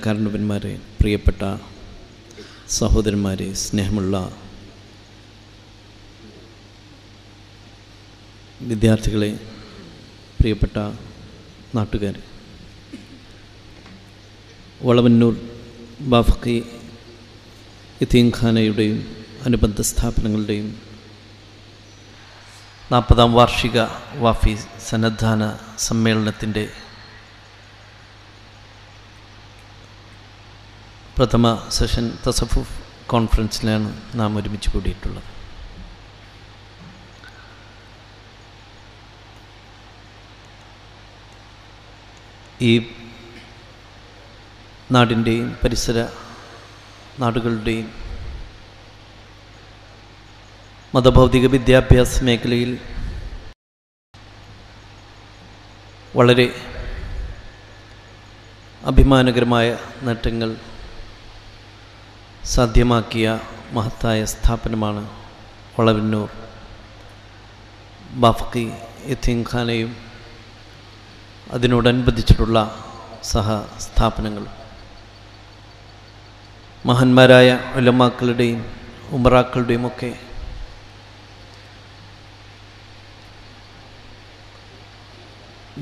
കാരണവന്മാരെ, പ്രിയപ്പെട്ട സഹോദരന്മാരെ, സ്നേഹമുള്ള വിദ്യാർത്ഥികളെ, പ്രിയപ്പെട്ട നാട്ടുകാരെ, വളവന്നൂർ ബാഫക്കി യതീംഖാനയുടെയും അനുബന്ധ സ്ഥാപനങ്ങളുടെയും 40ാം വാർഷിക വാഫി സന്നദ്ധാന സമ്മേളനത്തിൻ്റെ പ്രഥമ സെഷൻ തസഫുഫ് കോൺഫറൻസിലാണ് നാം ഒരുമിച്ച് കൂടിയിട്ടുള്ളത്. ഈ നാടിൻ്റെയും പരിസര നാടുകളുടെയും മതഭൗതിക വിദ്യാഭ്യാസ മേഖലയിൽ വളരെ അഭിമാനകരമായ നേട്ടങ്ങൾ സാധ്യമാക്കിയ മഹത്തായ സ്ഥാപനമാണ് വളവന്നൂർ ബാഫക്കി യതീംഖാനയും അതിനോടനുബന്ധിച്ചിട്ടുള്ള സഹസ്ഥാപനങ്ങളും. മഹാന്മാരായ ഉലമാക്കളുടെയും ഉമറാക്കളുടെയും ഒക്കെ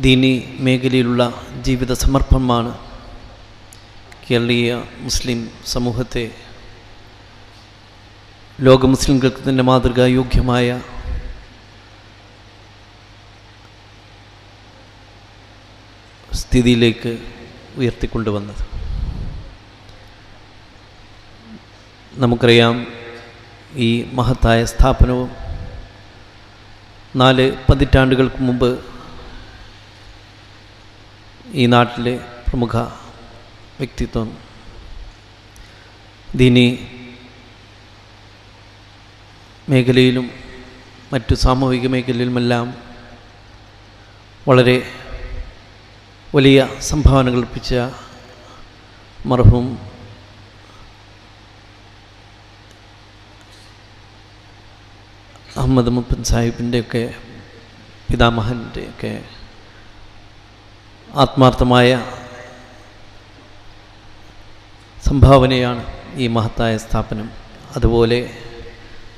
ദീനി മേഖലയിലുള്ള ജീവിത സമർപ്പണമാണ് കേരളീയ മുസ്ലിം സമൂഹത്തെ ലോക മുസ്ലിംകൾക്ക് തന്നെ മാതൃകായോഗ്യമായ സ്ഥിതിയിലേക്ക് ഉയർത്തിക്കൊണ്ടുവന്നത്. നമുക്കറിയാം, ഈ മഹത്തായ സ്ഥാപനവും 4 പതിറ്റാണ്ടുകൾക്ക് മുമ്പ് ഈ നാട്ടിലെ പ്രമുഖ വ്യക്തിത്വം ദീനി മേഖലയിലും മറ്റു സാമൂഹിക മേഖലയിലുമെല്ലാം വളരെ വലിയ സംഭാവനകൾ അർപ്പിച്ച മർഹൂം അഹമ്മദ് മുപ്പൻ സാഹിബിൻ്റെയൊക്കെ പിതാമഹൻ്റെയൊക്കെ ആത്മാർത്ഥമായ സംഭാവനയാണ് ഈ മഹത്തായ സ്ഥാപനം. അതുപോലെ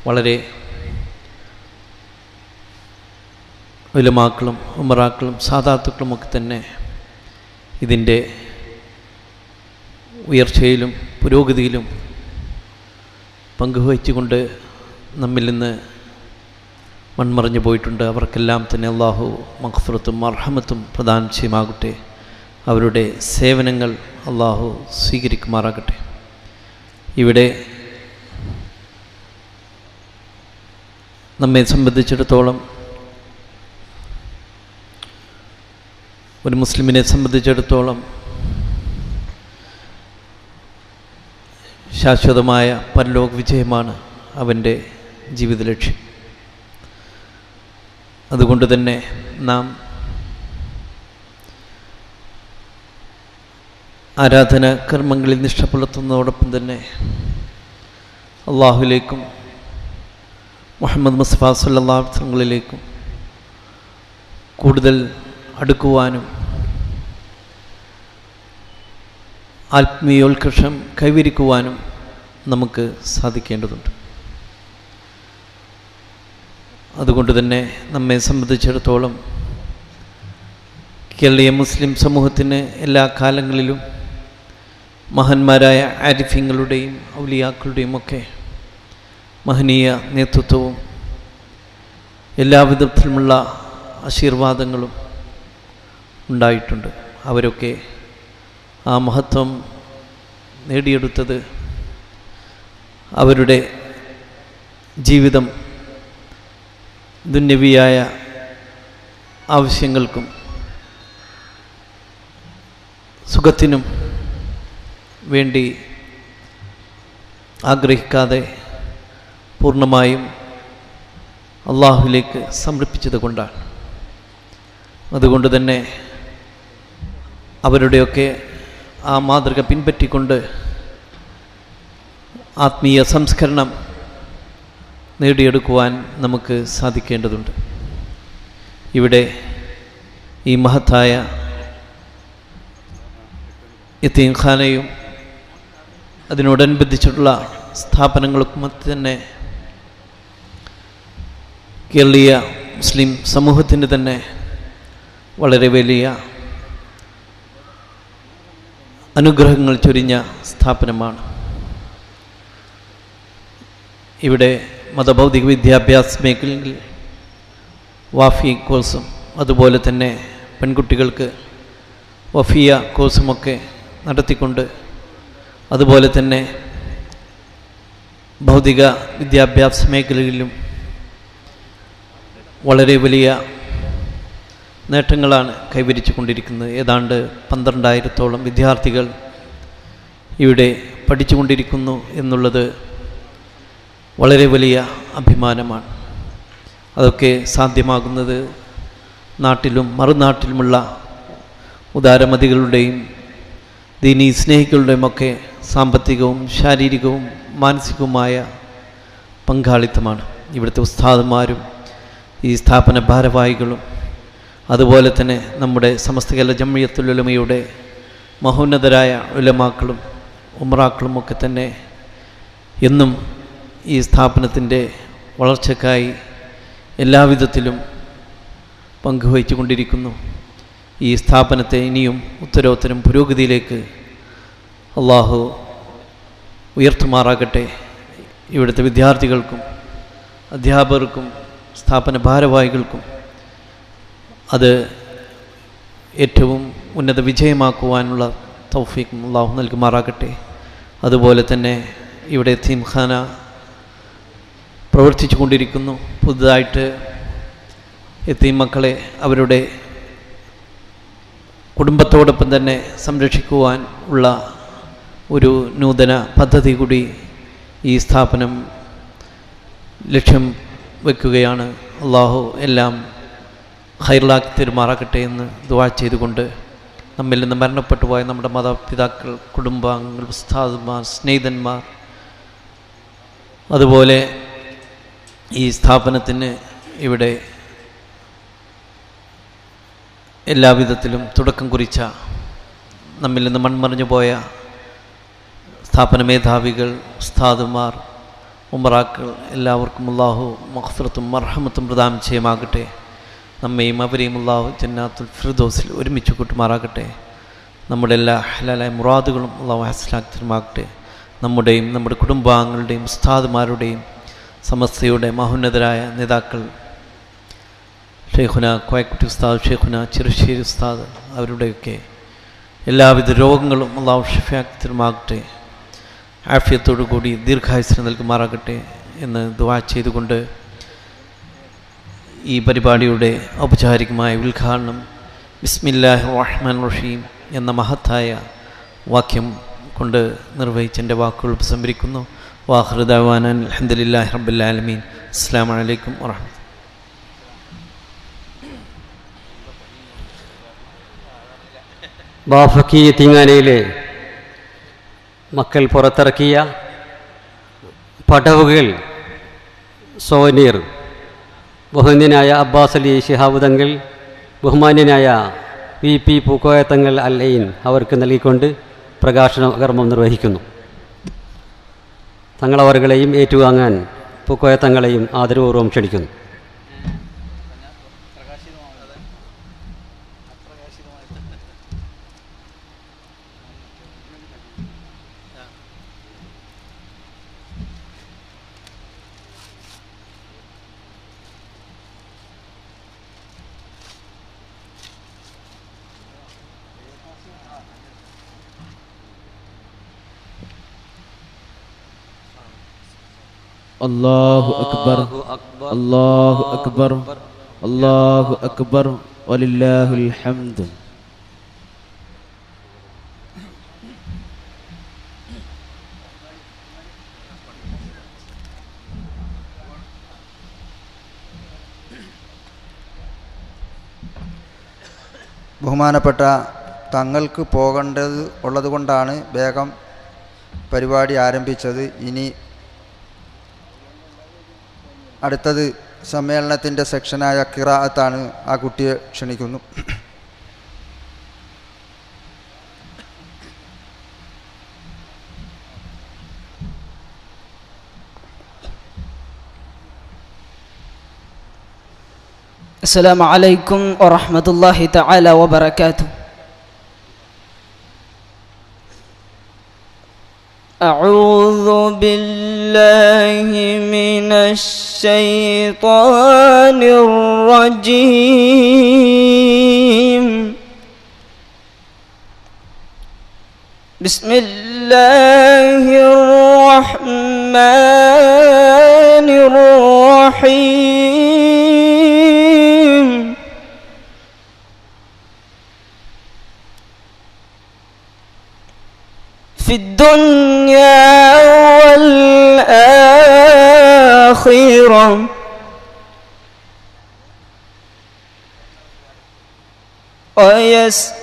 വളരെ ഉലമാക്കളും ഉമറാക്കളും സാദാത്തുക്കളുമൊക്കെ തന്നെ ഇതിൻ്റെ ഉയർച്ചയിലും പുരോഗതിയിലും പങ്കുവഹിച്ചുകൊണ്ട് നമ്മിൽ നിന്ന് മൺമറഞ്ഞു പോയിട്ടുണ്ട്. അവർക്കെല്ലാം തന്നെ അള്ളാഹു മഗ്ഫിറത്തും മർഹമത്തും പ്രദാനം ചെയ്യുമാകട്ടെ. അവരുടെ സേവനങ്ങൾ അള്ളാഹു സ്വീകരിക്കുമാറാകട്ടെ. ഇവിടെ നമ്മെ സംബന്ധിച്ചിടത്തോളം, ഒരു മുസ്ലിമിനെ സംബന്ധിച്ചിടത്തോളം ശാശ്വതമായ പരലോക വിജയമാണ് അവൻ്റെ ജീവിത ലക്ഷ്യം. അതുകൊണ്ട് തന്നെ നാം ആരാധന കർമ്മങ്ങളിൽ നിഷ്ഠ പുലർത്തുന്നതോടൊപ്പം തന്നെ അള്ളാഹുവിലേക്കും മുഹമ്മദ് മുസ്തഫ സല്ലല്ലാഹു അലൈഹി വസല്ലമയിലേക്കും കൂടുതൽ അടുക്കുവാനും ആത്മീയോത്കർഷം കൈവരിക്കുവാനും നമുക്ക് സാധിക്കേണ്ടതുണ്ട്. അതുകൊണ്ട് തന്നെ നമ്മെ സംബന്ധിച്ചിടത്തോളം കേരളീയ മുസ്ലിം സമൂഹത്തിന് എല്ലാ കാലങ്ങളിലും മഹാന്മാരായ ആരിഫ്യങ്ങളുടെയും ഔലിയാക്കളുടെയും ഒക്കെ മഹനീയ നേതൃത്വവും എല്ലാവിധത്തിലുമുള്ള ആശീർവാദങ്ങളും ഉണ്ടായിട്ടുണ്ട്. അവരൊക്കെ ആ മഹത്വം നേടിയെടുത്തത് അവരുടെ ജീവിതം ദുന്യവിയായ ആവശ്യങ്ങൾക്കും സുഖത്തിനും വേണ്ടി ആഗ്രഹിക്കാതെ പൂർണ്ണമായും അള്ളാഹുവിലേക്ക് സമർപ്പിച്ചത് കൊണ്ടാണ്. അതുകൊണ്ട് തന്നെ അവരുടെയൊക്കെ ആ മാതൃക പിൻപറ്റിക്കൊണ്ട് ആത്മീയ സംസ്കരണം നേടിയെടുക്കുവാൻ നമുക്ക് സാധിക്കേണ്ടതുണ്ട്. ഇവിടെ ഈ മഹത്തായ യതീംഖാനയും അതിനോടനുബന്ധിച്ചിട്ടുള്ള സ്ഥാപനങ്ങൾക്കും തന്നെ കേരളീയ മുസ്ലിം സമൂഹത്തിന് തന്നെ വളരെ വലിയ അനുഗ്രഹങ്ങൾ ചൊരിഞ്ഞ സ്ഥാപനമാണ്. ഇവിടെ മതഭൗതിക വിദ്യാഭ്യാസ മേഖലയിൽ വാഫി കോഴ്സും അതുപോലെ തന്നെ പെൺകുട്ടികൾക്ക് വഫിയ കോഴ്സുമൊക്കെ നടത്തിക്കൊണ്ട്, അതുപോലെ തന്നെ ഭൗതിക വിദ്യാഭ്യാസ മേഖലയിലും വളരെ വലിയ നേട്ടങ്ങളാണ് കൈവരിച്ചു കൊണ്ടിരിക്കുന്നത്. ഏതാണ്ട് 12,000-ഓളം വിദ്യാർത്ഥികൾ ഇവിടെ പഠിച്ചുകൊണ്ടിരിക്കുന്നു എന്നുള്ളത് വളരെ വലിയ അഭിമാനമാണ്. അതൊക്കെ സാധ്യമാകുന്നത് നാട്ടിലും മറുനാട്ടിലുമുള്ള ഉദാരമതികളുടെയും ദീനീ സ്നേഹികളുടെയും ഒക്കെ സാമ്പത്തികവും ശാരീരികവും മാനസികവുമായ പങ്കാളിത്തമാണ്. ഇവിടുത്തെ ഉസ്താദുമാരും ഈ സ്ഥാപന ഭാരവാഹികളും അതുപോലെ തന്നെ നമ്മുടെ സമസ്ത കേരള ജംഇയ്യത്തുൽ ഉലമയുടെ മഹോന്നതരായ ഉലമാക്കളും ഉമറാക്കളും ഒക്കെ തന്നെ എന്നും ഈ സ്ഥാപനത്തിൻ്റെ വളർച്ചയ്ക്കായി എല്ലാവിധത്തിലും പങ്കുവഹിച്ചു കൊണ്ടിരിക്കുന്നു. ഈ സ്ഥാപനത്തെ ഇനിയും ഉത്തരോത്തരം പുരോഗതിയിലേക്ക് അള്ളാഹു ഉയർത്തുമാറാകട്ടെ. ഇവിടുത്തെ വിദ്യാർത്ഥികൾക്കും അധ്യാപകർക്കും സ്ഥാപന ഭാരവാഹികൾക്കും അത് ഏറ്റവും ഉന്നത വിജയമാക്കുവാനുള്ള തൗഫീഖ് അള്ളാഹു നൽകുമാറാകട്ടെ. അതുപോലെ തന്നെ ഇവിടെ യതീംഖാന പ്രവർത്തിച്ചു കൊണ്ടിരിക്കുന്നു. പുതുതായിട്ട് യതീം മക്കളെ അവരുടെ കുടുംബത്തോടൊപ്പം തന്നെ സംരക്ഷിക്കുവാൻ ഉള്ള ഒരു നൂതന പദ്ധതി കൂടി ഈ സ്ഥാപനം ലക്ഷ്യം വയ്ക്കുകയാണ്. അള്ളാഹു എല്ലാം ഖൈറിലാക്കി തെരുമാറാകട്ടെ എന്ന് ദുആ ചെയ്തുകൊണ്ട്, നമ്മിൽ നിന്ന് മരണപ്പെട്ടു പോയ നമ്മുടെ മാതാപിതാക്കൾ, കുടുംബാംഗങ്ങൾ, ഉസ്താദുമാർ, സ്നേഹിതന്മാർ, അതുപോലെ ഈ സ്ഥാപനത്തിന് ഇവിടെ എല്ലാവിധത്തിലും തുടക്കം കുറിച്ച, നമ്മിൽ നിന്ന് മൺമറിഞ്ഞു പോയ സ്ഥാപന മേധാവികൾ, ഉസ്താദുമാർ, ഉമറാക്കൾ എല്ലാവർക്കും അല്ലാഹു മഗ്ഫിറത്തും മർഹമത്തും പ്രദാനം ചെയ്യുമാകട്ടെ. നമ്മയും അവരെയും അല്ലാഹു ജന്നാത്തുൽ ഫിർദൗസിൽ ഒരുമിച്ച് കൂട്ടുമാറാകട്ടെ. നമ്മുടെ എല്ലാ ഹലാലായ മുറാദുകളും അല്ലാഹു ഹസ്സലാക്കി തരുമാകട്ടെ. നമ്മുടെയും നമ്മുടെ കുടുംബാംഗങ്ങളുടെയും ഉസ്താദുമാരുടെയും സമസ്തയുടെ മഹോന്നതരായ നേതാക്കൾ ഷെയ്ഖുന കോയക്കുട്ടി ഉസ്താദ്, ഷെയ്ഖുന ചെറുശ്ശേരി ഉസ്താദ്, അവരുടെയൊക്കെ എല്ലാവിധ രോഗങ്ങളും അല്ലാഹു ഷിഫയാക്കി തരുമാകട്ടെ. ആഫിയത്തോടു കൂടി ദീർഘായുസ്സിന് നൽകുമാറാകട്ടെ എന്ന് ദുആ ചെയ്തുകൊണ്ട് ഈ പരിപാടിയുടെ ഔപചാരികമായ ഉദ്ഘാടനം ബിസ്മില്ലാഹിർ റഹ്മാനിർ റഹീം എന്ന മഹത്തായ വാക്യം കൊണ്ട് നിർവഹിച്ചെൻ്റെ വാക്കുകൾ ഉപസംഹരിക്കുന്നു. വാഖിറു ദഅ്വാനാ അൽഹംദുലില്ലാഹി റബ്ബിൽ ആലമീൻ. അസ്സലാമു അലൈക്കും വറഹ്മത്തുള്ളാഹി. ബാഫക്കി യതീംഖാനയിലെ മക്കൾ പുറത്തിറക്കിയ പടവുകൾ സോനീർ ബഹുമാന്യനായ അബ്ബാസ് അലി ശിഹാബ് തങ്ങൾ, ബഹുമാന്യനായ VP പൂക്കോയ തങ്ങൾ അൽ ഐൻ അവർക്ക് നൽകിക്കൊണ്ട് പ്രകാശന കർമ്മം നിർവഹിക്കുന്നു. തങ്ങളവറുകളെയും ഏറ്റുവാങ്ങാൻ പൂക്കോയ തങ്ങളെയും ആദരപൂർവ്വം ക്ഷണിക്കുന്നു. അല്ലാഹു അക്ബർ, അല്ലാഹു അക്ബർ, അല്ലാഹു അക്ബർ, വലില്ലാഹിൽ ഹംദ്. ബഹുമാനപ്പെട്ട തങ്ങൾക്ക് പോകേണ്ടത് ഉള്ളതുകൊണ്ടാണ് വേഗം പരിപാടി ആരംഭിച്ചത്. ഇനി അടുത്തത് സമ്മേളനത്തിൻ്റെ സെക്ഷനായ ഖിറാഅത്താണ്. ആ കുട്ടിയെ ക്ഷണിക്കുന്നു. السلام عليكم ورحمة الله تعالى وبركاته. أعوذ بالله من الشيطان الرجيم. بسم الله الرحمن الرحيم. في الدنيا والآخرة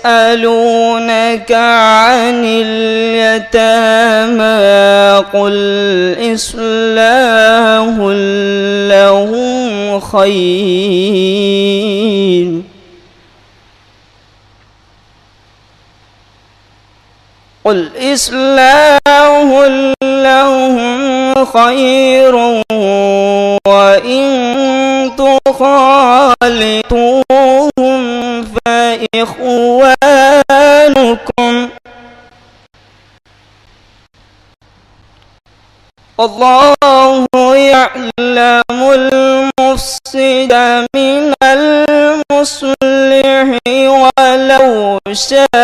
ويسألونك عن اليتامى قل إصلاح لهم خير قل إصلاح لهم خير وإن تخالطوهم فإخوانكم والله يعلم المفسد من المصلح ولو شاء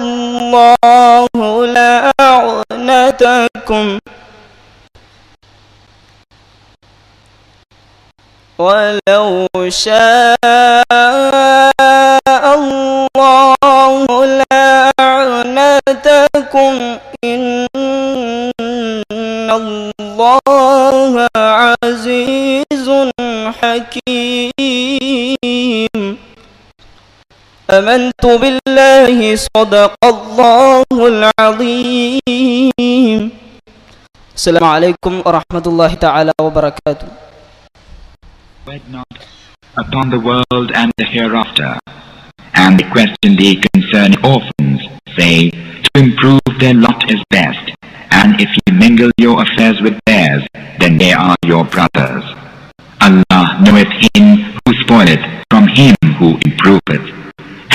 الله لأعنتكم ولو شاء الله لأعنتكم إن الله عزيز حكيم. آمنت بالله صدق الله العظيم. السلام عليكم ورحمة الله تعالى وبركاته. Wed not upon the world and the hereafter, and they question thee concerning orphans, say, to improve their lot is best, and if you mingle your affairs with theirs, then they are your brothers. Allah knoweth him who spoileth from him who improveth.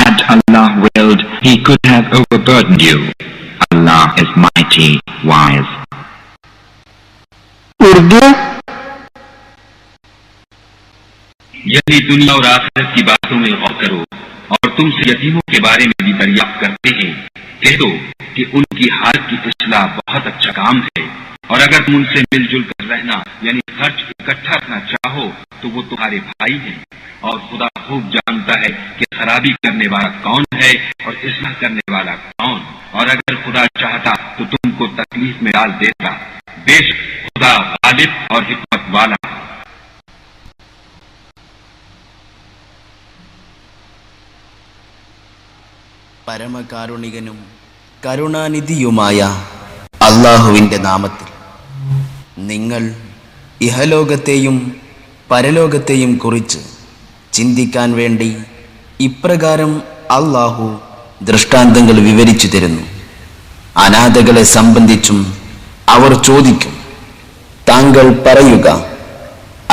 Had Allah willed, he could have overburdened you. Allah is mighty, wise. Urdu यदि दुनिया और आखिरत की बातों में गौर करो और तुमसे यतीमों के बारे में भी दरियाफ्त करते हैं, कह दो कि उनकी हालत की इस्लाह बहुत अच्छा काम है, और अगर तुम उनसे मिलजुल कर रहना यानी खर्च इकट्ठा रखना चाहो तो वो तुम्हारे भाई हैं, और खुदा खूब जानता है कि खराबी करने वाला कौन है और इस्लाह करने वाला कौन, और अगर खुदा चाहता तो तुमको तकलीफ में डाल देता। बेशक खुदा गालिब और हिकमत वाला। പരമകാരുണികനും കരുണാനിധിയുമായ അള്ളാഹുവിൻ്റെ നാമത്തിൽ നിങ്ങൾ ഇഹലോകത്തെയും പരലോകത്തെയും കുറിച്ച് ചിന്തിക്കാൻ വേണ്ടി ഇപ്രകാരം അള്ളാഹു ദൃഷ്ടാന്തങ്ങൾ വിവരിച്ചു തരുന്നു. അനാഥകളെ സംബന്ധിച്ചും അവർ ചോദിക്കും, താങ്കൾ പറയുക,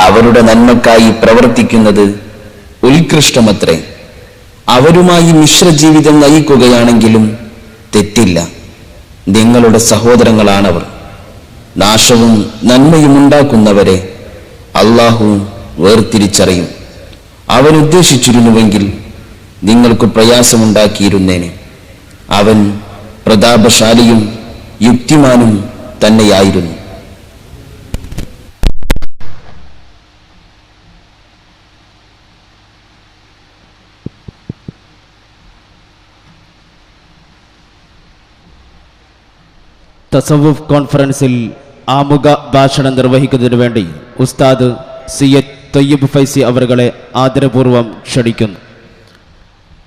അവരുടെ നന്മക്കായി പ്രവർത്തിക്കുന്നത് ഉത്കൃഷ്ടമത്രേ. അവരുമായി മിശ്രജീവിതം നയിക്കുകയാണെങ്കിലും തെറ്റില്ല. നിങ്ങളുടെ സഹോദരങ്ങളാണവർ. നാശവും നന്മയും ഉണ്ടാക്കുന്നവരെ അള്ളാഹു വേർതിരിച്ചറിയും. അവൻ ഉദ്ദേശിച്ചിരുന്നുവെങ്കിൽ നിങ്ങൾക്ക് പ്രയാസമുണ്ടാക്കിയിരുന്നേനെ. അവൻ പ്രതാപശാലിയും യുക്തിമാനും തന്നെയായിരുന്നു. തസവുഫ് കോൺഫറൻസിൽ ആമുഖ ഭാഷണം നിർവഹിക്കുന്നതിനു വേണ്ടി ഉസ്താദ് സയ്യിദ് തൊയ്യബ് ഫൈസി അവരുകളെ ആദരപൂർവ്വം ക്ഷണിക്കുന്നു.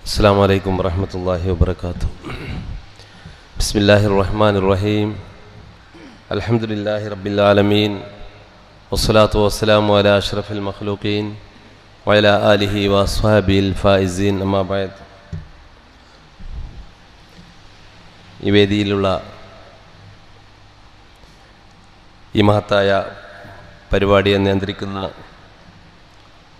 അസ്സലാമു അലൈക്കും വറഹ്മത്തുള്ളാഹി വബറകാതുഹു. ബിസ്മില്ലാഹിർ റഹ്മാനിർ റഹീം. അൽഹംദുലില്ലാഹി റബ്ബിൽ ആലമീൻ. വസ്സലാത്തു വസ്സലാമു അലാ അഷ്റഫിൽ മഖ്ലൂഖീൻ വഅലാ ആലിഹി വഅസ്ഹാബിൽ ഫായിസീൻ. അമ്മാ ബഅദ്. ഈ വേദിയിലുള്ള ഈ മഹത്തായ പരിപാടിയെ നിയന്ത്രിക്കുന്ന